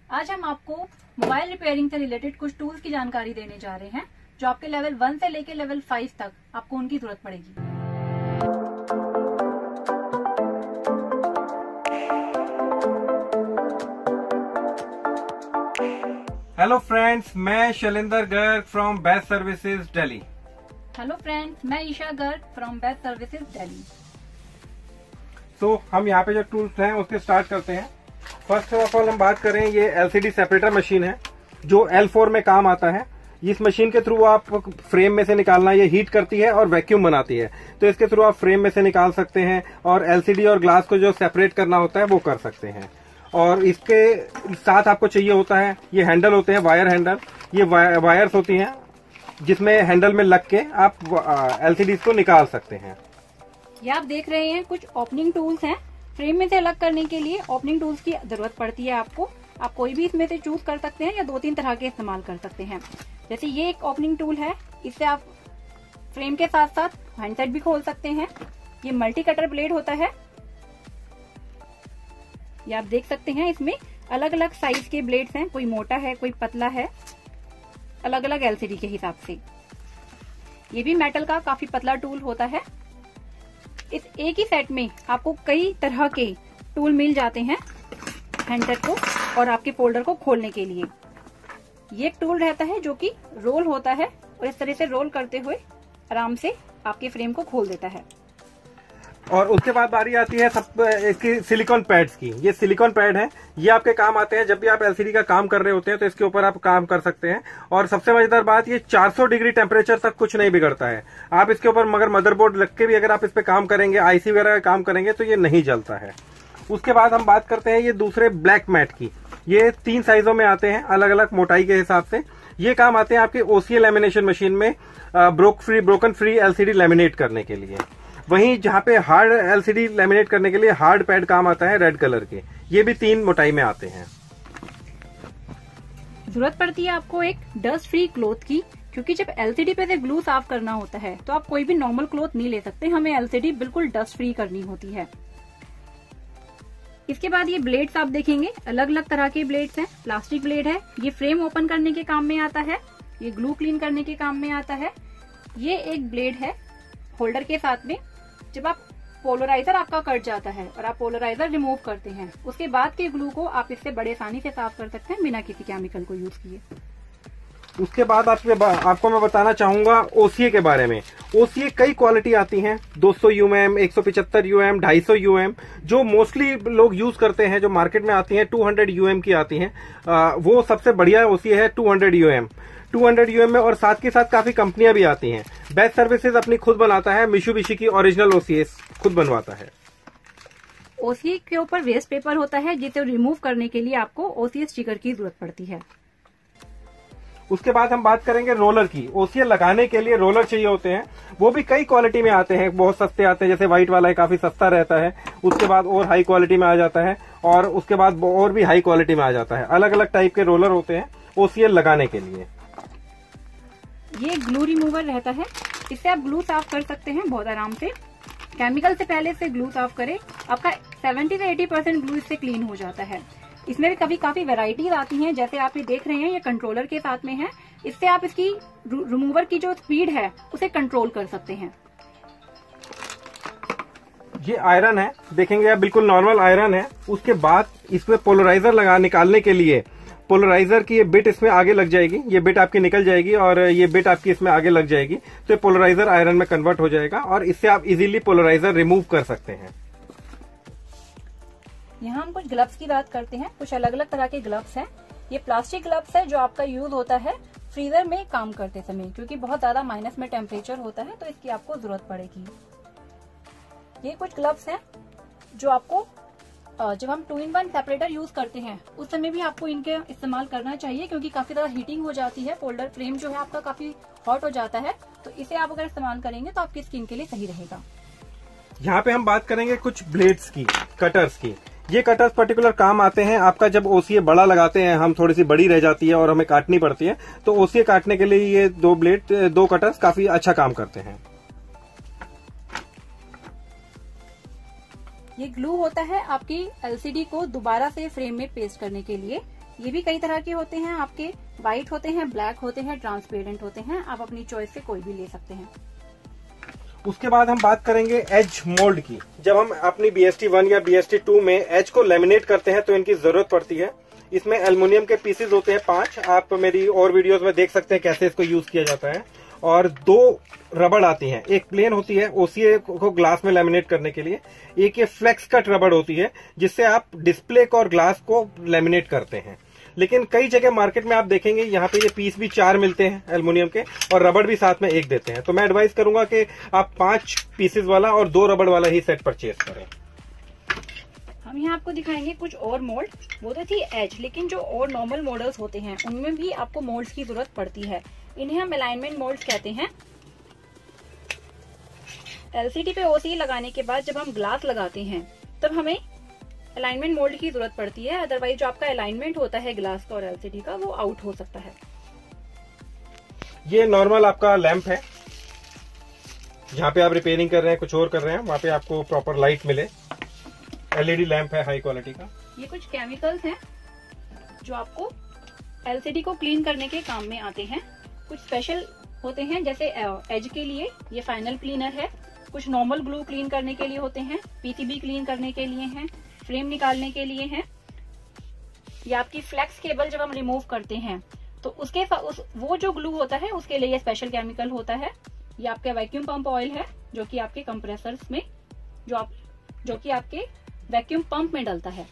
आज हम आपको मोबाइल रिपेयरिंग से रिलेटेड कुछ टूल्स की जानकारी देने जा रहे हैं जो आपके लेवल 1 से लेकर लेवल 5 तक आपको उनकी जरूरत पड़ेगी। हेलो फ्रेंड्स, मैं Shailendra Garg from Best Services Delhi. Hello friends, मैं Isha Garg from Best Services Delhi. तो हम यहाँ पे जो टूल्स हैं उसके स्टार्ट करते हैं। फर्स्ट ऑफ ऑल हम बात करें, ये एलसीडी सेपरेटर मशीन है जो L4 में काम आता है। इस मशीन के थ्रू आप फ्रेम में से निकालना, ये हीट करती है और वैक्यूम बनाती है, तो इसके थ्रू आप फ्रेम में से निकाल सकते हैं और एलसीडी और ग्लास को जो सेपरेट करना होता है वो कर सकते हैं। और इसके साथ आपको चाहिए होता है, ये हैंडल होते हैं, वायर हैंडल। ये वायर्स होती हैं जिसमें हैंडल में लग के आप एलसीडी को निकाल सकते हैं। ये आप देख रहे हैं कुछ ओपनिंग टूल्स हैं। फ्रेम में से अलग करने के लिए ओपनिंग टूल्स की जरूरत पड़ती है आपको। आप कोई भी इसमें से चूज कर सकते हैं या 2-3 तरह के इस्तेमाल कर सकते हैं। जैसे ये एक ओपनिंग टूल है, इससे आप फ्रेम के साथ साथ हैंडसेट भी खोल सकते हैं। ये मल्टी कटर ब्लेड होता है। ये आप देख सकते हैं, इसमें अलग अलग साइज के ब्लेड्स हैं, कोई मोटा है कोई पतला है, अलग अलग एलसीडी के हिसाब से। ये भी मेटल का काफी पतला टूल होता है। इस एक ही सेट में आपको कई तरह के टूल मिल जाते हैं हैंडसेट को और आपके फोल्डर को खोलने के लिए। ये एक टूल रहता है जो कि रोल होता है और इस तरह से रोल करते हुए आराम से आपके फ्रेम को खोल देता है। और उसके बाद बारी आती है सब इसकी सिलिकॉन पैड्स की। ये सिलिकॉन पैड है, ये आपके काम आते हैं जब भी आप एलसीडी का काम कर रहे होते हैं, तो इसके ऊपर आप काम कर सकते हैं। और सबसे मजेदार बात, ये 400 डिग्री टेम्परेचर तक कुछ नहीं बिगड़ता है। आप इसके ऊपर मगर मदरबोर्ड रख के भी अगर आप इस पे काम करेंगे, आईसी वगैरह का काम करेंगे, तो ये नहीं जलता है। उसके बाद हम बात करते हैं ये दूसरे ब्लैक मैट की। ये 3 साइजों में आते हैं, अलग अलग मोटाई के हिसाब से। ये काम आते हैं आपके ओसीए लैमिनेशन मशीन में ब्रोकन फ्री एलसीडी लैमिनेट करने के लिए। वहीं जहां पे हार्ड एलसीडी लैमिनेट करने के लिए हार्ड पैड काम आता है रेड कलर के। ये भी 3 मोटाई में आते हैं। जरूरत पड़ती है आपको एक डस्ट फ्री क्लॉथ की, क्योंकि जब एलसीडी पे से ग्लू साफ करना होता है तो आप कोई भी नॉर्मल क्लॉथ नहीं ले सकते, हमें एलसीडी बिल्कुल डस्ट फ्री करनी होती है। इसके बाद ये ब्लेड्स आप देखेंगे, अलग अलग तरह के ब्लेड्स हैं। प्लास्टिक ब्लेड है, ये फ्रेम ओपन करने के काम में आता है। ये ग्लू क्लीन करने के काम में आता है। ये एक ब्लेड है होल्डर के साथ में। जब आप पोलराइजर आपका कट जाता है और आप पोलराइजर रिमूव करते हैं, उसके बाद के ग्लू को आप इससे बड़े आसानी से साफ कर सकते हैं बिना किसी केमिकल को यूज किए। उसके बाद आपको मैं बताना चाहूंगा ओसीए के बारे में। ओसीए कई क्वालिटी आती हैं, 200 यूएम, 175 यूएम, 250 यूएम। जो मोस्टली लोग यूज करते हैं, जो मार्केट में आती हैं, 200 यूएम की आती हैं। वो सबसे बढ़िया ओसीए है 200 यूएम। 200 यूएम में और साथ के साथ काफी कंपनियां भी आती हैं। बेस्ट सर्विसेज अपनी खुद बनाता है, मित्सुबिशी की ओरिजिनल ओसीए खुद बनवाता है। ओसीए के ऊपर वेस्ट पेपर होता है, जिसे रिमूव करने के लिए आपको ओसीए स्टिकर की जरूरत पड़ती है। उसके बाद हम बात करेंगे रोलर की। ओसीए लगाने के लिए रोलर चाहिए होते हैं, वो भी कई क्वालिटी में आते हैं। बहुत सस्ते आते हैं, जैसे व्हाइट वाला है, काफी सस्ता रहता है। उसके बाद और हाई क्वालिटी में आ जाता है, और उसके बाद और भी हाई क्वालिटी में आ जाता है। अलग अलग टाइप के रोलर होते हैं ओसीए लगाने के लिए। ये ग्लू रिमूवर रहता है, इससे आप ग्लू साफ कर सकते हैं बहुत आराम से। केमिकल से पहले से ग्लू साफ करें, आपका 70 से 80% ग्लू इससे क्लीन हो जाता है। इसमें भी कभी काफी वैरायटीज आती हैं, जैसे आप ये देख रहे हैं, ये कंट्रोलर के साथ में है। इससे आप इसकी रिमूवर की जो स्पीड है उसे कंट्रोल कर सकते हैं। ये आयरन है, देखेंगे आप, बिल्कुल नॉर्मल आयरन है। उसके बाद इसमें पोलराइजर निकालने के लिए पोलराइजर की ये बिट इसमें आगे लग जाएगी। ये बिट आपकी निकल जाएगी और ये बिट आपकी इसमें आगे लग जाएगी, तो ये पोलराइजर आयरन में कन्वर्ट हो जाएगा और इससे आप इजीली पोलराइजर रिमूव कर सकते हैं। यहाँ हम कुछ ग्लव्स की बात करते हैं। कुछ अलग अलग तरह के ग्लव्स हैं। ये प्लास्टिक ग्लव्स है जो आपका यूज होता है फ्रीजर में काम करते समय, क्योंकि बहुत ज्यादा माइनस में टेम्परेचर होता है, तो इसकी आपको जरूरत पड़ेगी। ये कुछ ग्लव्स हैं जो आपको जब हम 2-in-1 सेपरेटर यूज करते हैं उस समय भी आपको इनके इस्तेमाल करना चाहिए, क्योंकि काफी ज्यादा हीटिंग हो जाती है। फोल्डर फ्रेम जो है आपका काफी हॉट हो जाता है, तो इसे आप अगर इस्तेमाल करेंगे तो आपकी स्किन के लिए सही रहेगा। यहाँ पे हम बात करेंगे कुछ ब्लेड्स की, कटर्स की। ये कटर्स पर्टिकुलर काम आते हैं आपका जब ओसीए बड़ा लगाते हैं, हम थोड़ी सी बड़ी रह जाती है और हमें काटनी पड़ती है, तो ओसीए काटने के लिए ये 2 कटर्स काफी अच्छा काम करते हैं। ये ग्लू होता है आपकी एलसीडी को दोबारा से फ्रेम में पेस्ट करने के लिए। ये भी कई तरह के होते हैं, आपके व्हाइट होते हैं, ब्लैक होते हैं, ट्रांसपेरेंट होते हैं, आप अपनी चॉइस से कोई भी ले सकते हैं। उसके बाद हम बात करेंगे एज मोल्ड की। जब हम अपनी BST1 या BST2 में एज को लेमिनेट करते हैं तो इनकी जरूरत पड़ती है। इसमें एल्युमिनियम के पीसेस होते हैं 5, आप मेरी और वीडियोस में देख सकते हैं कैसे इसको यूज किया जाता है। और 2 रबड़ आती हैं, एक प्लेन होती है OCA को ग्लास में लेमिनेट करने के लिए, एक ये फ्लेक्स कट रबड़ होती है जिससे आप डिस्प्ले को और ग्लास को लेमिनेट करते हैं। लेकिन कई जगह मार्केट में आप देखेंगे यहाँ पे ये पीस भी 4 मिलते हैं एल्युमिनियम के, और रबड़ भी साथ में 1 देते हैं। तो मैं एडवाइस करूंगा कि आप 5 पीसेस वाला और 2 रबड़ वाला ही सेट परचेज करें। हम यहाँ आपको दिखाएंगे कुछ और मोल्ड। वो तो थी एज, लेकिन जो और नॉर्मल मॉडल्स होते हैं उनमें भी आपको मोल्ड्स की जरूरत पड़ती है। इन्हें हम अलाइनमेंट मोल्ड्स कहते हैं। एलसीडी पे OCA लगाने के बाद जब हम ग्लास लगाते हैं तब हमें अलाइनमेंट मोल्ड की जरूरत पड़ती है, अदरवाइज जो आपका अलाइनमेंट होता है ग्लास का और एलसीडी का वो आउट हो सकता है। ये नॉर्मल आपका लैंप है, जहाँ पे आप रिपेयरिंग कर रहे हैं, कुछ और कर रहे हैं, वहाँ पे आपको प्रॉपर लाइट मिले। LED लैंप है हाई क्वालिटी का। ये कुछ केमिकल्स हैं जो आपको एलसीडी को क्लीन करने के काम में आते हैं। कुछ स्पेशल होते हैं, जैसे एज के लिए ये फाइनल क्लीनर है, कुछ नॉर्मल ग्लू क्लीन करने के लिए होते हैं, PCB क्लीन करने के लिए हैं, फ्रेम निकालने के लिए हैं। या आपकी फ्लेक्स केबल जब हम रिमूव करते हैं तो वो जो ग्लू होता है उसके लिए ये स्पेशल केमिकल होता है। ये आपका वैक्यूम पंप ऑयल है जो कि आपके कंप्रेसर्स में जो कि आपके वैक्यूम पंप में डलता है।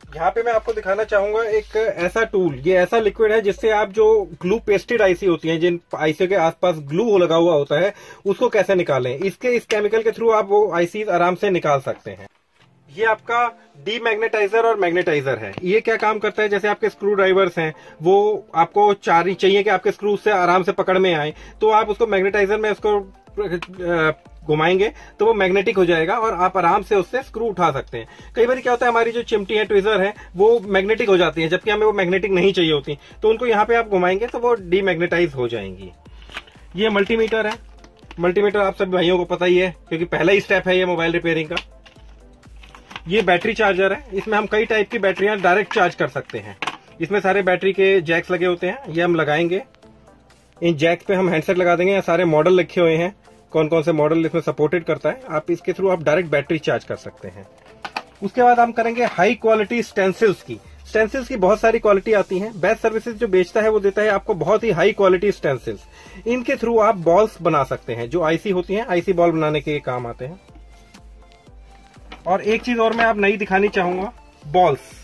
यहाँ पे मैं आपको दिखाना चाहूंगा एक ऐसा टूल, ये ऐसा लिक्विड है जिससे आप जो ग्लू पेस्टेड आईसी होती हैं, जिन आईसी के आसपास ग्लू लगा हुआ होता है, उसको कैसे निकालें। इस केमिकल के थ्रू आप वो आईसी आराम से निकाल सकते हैं। ये आपका डीमैग्नेटाइजर और मैग्नेटाइजर है। ये क्या काम करता है, जैसे आपके स्क्रू ड्राइवर्स हैं वो आपको चाहिए कि आपके स्क्रू से आराम से पकड़ में आए, तो आप उसको मैग्नेटाइजर में उसको घुमाएंगे तो वो मैग्नेटिक हो जाएगा और आप आराम से उससे स्क्रू उठा सकते हैं। कई बार क्या होता है, हमारी जो चिमटी है, ट्विजर है, वो मैग्नेटिक हो जाती है, जबकि हमें वो मैग्नेटिक नहीं चाहिए होती, तो उनको यहाँ पे आप घुमाएंगे तो वो डीमैग्नेटाइज हो जाएंगी। ये मल्टीमीटर है। मल्टीमीटर आप सभी भाइयों को पता ही है क्योंकि पहला ही स्टेप है ये मोबाइल रिपेयरिंग का। ये बैटरी चार्जर है, इसमें हम कई टाइप की बैटरियां डायरेक्ट चार्ज कर सकते हैं। इसमें सारे बैटरी के जैक्स लगे होते हैं, ये हम लगाएंगे। इन जैक्स पे हम हैंडसेट लगा देंगे। सारे मॉडल लिखे हुए हैं, कौन कौन से मॉडल इसमें सपोर्टेड करता है, आप इसके थ्रू आप डायरेक्ट बैटरी चार्ज कर सकते हैं। उसके बाद हम करेंगे हाई क्वालिटी स्टेंसिल्स की। स्टेंसिल्स की बहुत सारी क्वालिटी आती हैं। बेस्ट सर्विसेज जो बेचता है वो देता है आपको बहुत ही हाई क्वालिटी स्टेंसिल्स। इनके थ्रू आप बॉल्स बना सकते हैं, जो आईसी होती हैं, आईसी बॉल बनाने के काम आते हैं। और एक चीज और मैं आप नई दिखानी चाहूंगा, बॉल्स।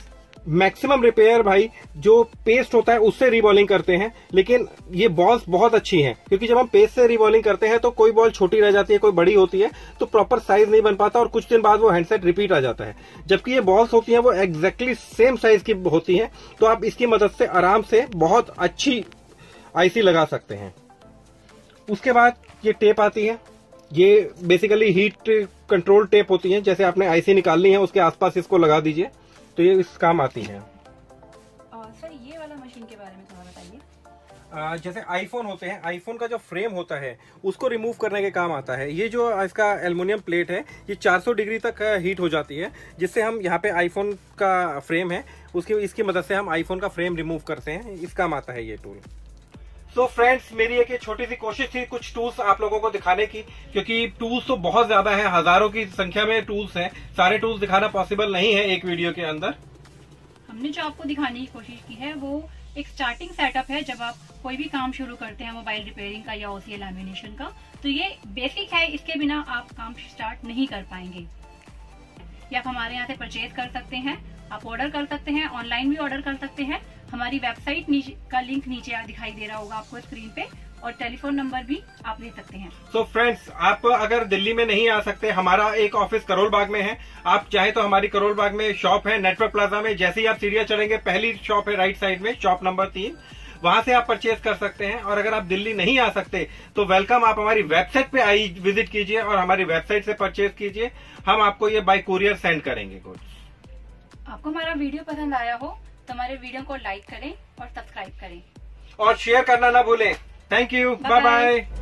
मैक्सिमम रिपेयर भाई जो पेस्ट होता है उससे रीबॉलिंग करते हैं, लेकिन ये बॉल्स बहुत अच्छी हैं क्योंकि जब हम पेस्ट से रीबॉलिंग करते हैं तो कोई बॉल छोटी रह जाती है, कोई बड़ी होती है, तो प्रॉपर साइज नहीं बन पाता और कुछ दिन बाद वो हैंडसेट रिपीट आ जाता है। जबकि ये बॉल्स होती हैं वो एग्जैक्टली सेम साइज की होती हैं, तो आप इसकी मदद से आराम से बहुत अच्छी आईसी लगा सकते हैं। उसके बाद ये टेप आती है, ये बेसिकली हीट कंट्रोल टेप होती है। जैसे आपने आईसी निकालनी है उसके आसपास इसको लगा दीजिए तो ये इस काम आती है। सर ये वाला मशीन के बारे में थोड़ा बताइए। जैसे आईफोन होते हैं, आईफोन का जो फ्रेम होता है उसको रिमूव करने के काम आता है। ये जो इसका एल्युमिनियम प्लेट है ये 400 डिग्री तक हीट हो जाती है, जिससे हम यहाँ पे आईफोन का फ्रेम है इसकी मदद से हम आईफोन का फ्रेम रिमूव करते हैं। इस काम आता है ये टूल। तो फ्रेंड्स, मेरी एक छोटी सी कोशिश थी कुछ टूल्स आप लोगों को दिखाने की, क्योंकि टूल्स तो बहुत ज्यादा है, हजारों की संख्या में टूल्स हैं। सारे टूल्स दिखाना पॉसिबल नहीं है एक वीडियो के अंदर। हमने जो आपको दिखाने की कोशिश की है वो एक स्टार्टिंग सेटअप है। जब आप कोई भी काम शुरू करते हैं मोबाइल रिपेयरिंग का या OCA लैमिनेशन का, तो ये बेसिक है, इसके बिना आप काम स्टार्ट नहीं कर पाएंगे। ये आप हमारे यहाँ से परचेज कर सकते हैं, आप ऑर्डर कर सकते हैं, ऑनलाइन भी ऑर्डर कर सकते हैं। हमारी वेबसाइट का लिंक नीचे दिखाई दे रहा होगा आपको स्क्रीन पे, और टेलीफोन नंबर भी आप ले सकते हैं। तो फ्रेंड्स, आप अगर दिल्ली में नहीं आ सकते, हमारा एक ऑफिस करोल बाग में है। आप चाहे तो हमारी करोल बाग में शॉप है नेटवर्क प्लाजा में। जैसे ही आप सीढ़ियां चढ़ेंगे पहली शॉप है राइट साइड में, शॉप नंबर 3, वहां से आप परचेज कर सकते हैं। और अगर आप दिल्ली नहीं आ सकते तो वेलकम, आप हमारी वेबसाइट पे विजिट कीजिए और हमारी वेबसाइट से परचेज कीजिए। हम आपको ये बाय कुरियर सेंड करेंगे कुछ। आपको हमारा वीडियो पसंद आया हो तो हमारे वीडियो को लाइक करें और सब्सक्राइब करें और शेयर करना ना भूलें। Thank you, bye bye.